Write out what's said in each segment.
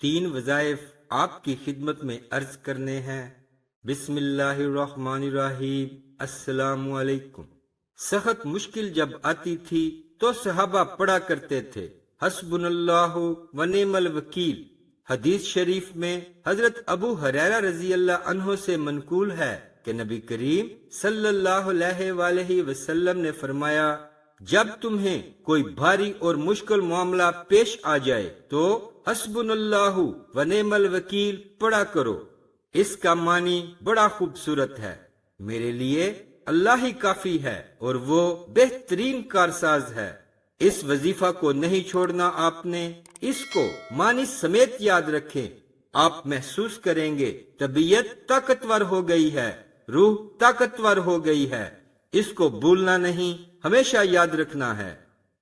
3 وظائف آپ کی خدمت میں عرض کرنے ہیں۔ بسم اللہ الرحمن الرحیم۔ السلام علیکم۔ سخت مشکل جب آتی تھی تو صحابہ پڑھا کرتے تھے حسبنا اللہ و نعم الوکیل۔ حدیث شریف میں حضرت ابو ہریرہ رضی اللہ عنہ سے منقول ہے کہ نبی کریم صلی اللہ علیہ وآلہ وسلم نے فرمایا، جب تمہیں کوئی بھاری اور مشکل معاملہ پیش آ جائے تو حسبنا اللہ و نعم الوکیل پڑھا کرو۔ اس کا معنی بڑا خوبصورت ہے، میرے لیے اللہ ہی کافی ہے اور وہ بہترین کارساز ہے۔ اس وظیفہ کو نہیں چھوڑنا، آپ نے اس کو معنی سمیت یاد رکھیں۔ آپ محسوس کریں گے طبیعت طاقتور ہو گئی ہے، روح طاقتور ہو گئی ہے۔ اس کو بھولنا نہیں، ہمیشہ یاد رکھنا ہے۔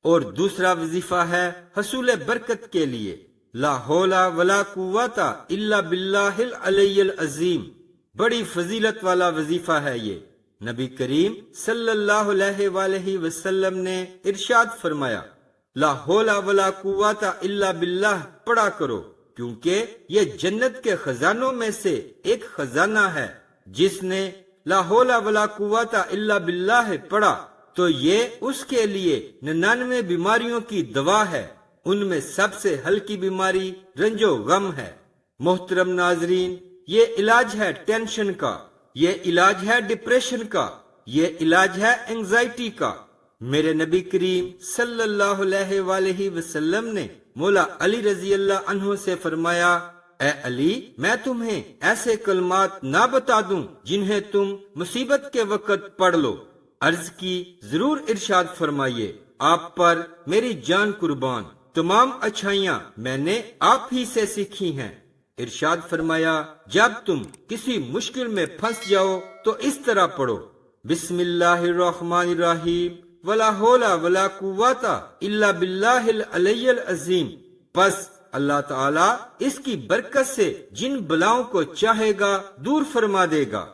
اور دوسرا وظیفہ ہے حصول برکت کے لیے، لا حول ولا قوت الا باللہ العلی العظیم۔ بڑی فضیلت والا وظیفہ ہے یہ۔ نبی کریم صلی اللہ علیہ وآلہ وسلم نے ارشاد فرمایا، لا حول ولا قوت الا باللہ پڑھا کرو، کیونکہ یہ جنت کے خزانوں میں سے ایک خزانہ ہے۔ جس نے لا حول ولا قوت الا باللہ پڑھا تو یہ اس کے لیے 99 بیماریوں کی دوا ہے۔ ان میں سب سے ہلکی بیماری رنج و غم ہے۔ محترم ناظرین، یہ علاج ہے ٹینشن کا، یہ علاج ہے ڈپریشن کا، یہ علاج ہے انگزائٹی کا۔ میرے نبی کریم صلی اللہ علیہ وآلہ وسلم نے مولا علی رضی اللہ عنہ سے فرمایا، اے علی، میں تمہیں ایسے کلمات نہ بتا دوں جنہیں تم مصیبت کے وقت پڑھ لو؟ عرض کی، ضرور ارشاد فرمائیے۔ آپ پر میری جان قربان، تمام اچھائیاں میں نے آپ ہی سے سیکھی ہیں۔ ارشاد فرمایا، جب تم کسی مشکل میں پھنس جاؤ تو اس طرح پڑھو، بسم اللہ الرحمن الرحیم، ولا حول ولا قوت الا باللہ العلی العظیم۔ پس اللہ تعالیٰ اس کی برکت سے جن بلاؤں کو چاہے گا دور فرما دے گا۔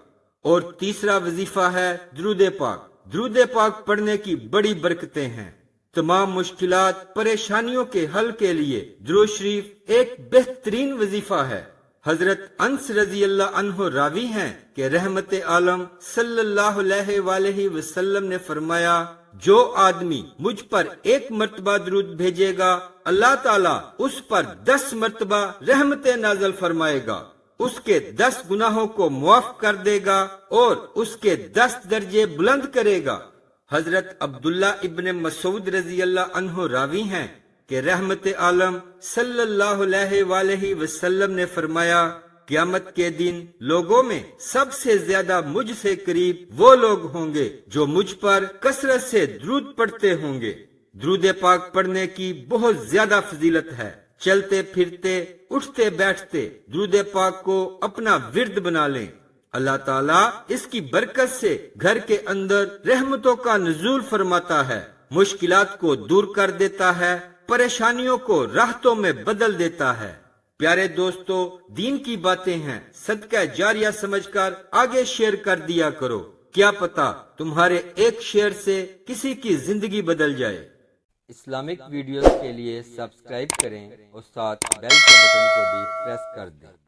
اور تیسرا وظیفہ ہے درود پاک۔ درود پاک پڑھنے کی بڑی برکتیں ہیں۔ تمام مشکلات پریشانیوں کے حل کے لیے درود شریف ایک بہترین وظیفہ ہے۔ حضرت انس رضی اللہ عنہ راوی ہیں کہ رحمت عالم صلی اللہ علیہ وآلہ وسلم نے فرمایا، جو آدمی مجھ پر 1 مرتبہ درود بھیجے گا، اللہ تعالیٰ اس پر 10 مرتبہ رحمت نازل فرمائے گا، اس کے 10 گناہوں کو معاف کر دے گا اور اس کے 10 درجے بلند کرے گا۔ حضرت عبداللہ ابن مسعود رضی اللہ عنہ راوی ہیں کہ رحمت عالم صلی اللہ علیہ وآلہ وسلم نے فرمایا، قیامت کے دن لوگوں میں سب سے زیادہ مجھ سے قریب وہ لوگ ہوں گے جو مجھ پر کثرت سے درود پڑھتے ہوں گے۔ درود پاک پڑھنے کی بہت زیادہ فضیلت ہے۔ چلتے پھرتے، اٹھتے بیٹھتے درود پاک کو اپنا ورد بنا لیں۔ اللہ تعالیٰ اس کی برکت سے گھر کے اندر رحمتوں کا نزول فرماتا ہے، مشکلات کو دور کر دیتا ہے، پریشانیوں کو راحتوں میں بدل دیتا ہے۔ پیارے دوستو، دین کی باتیں ہیں، صدقہ جاریہ سمجھ کر آگے شیئر کر دیا کرو، کیا پتا تمہارے ایک شیئر سے کسی کی زندگی بدل جائے۔ اسلامک ویڈیوز کے لیے سبسکرائب کریں اور ساتھ بیل کے بٹن کو بھی پریس کر دیں۔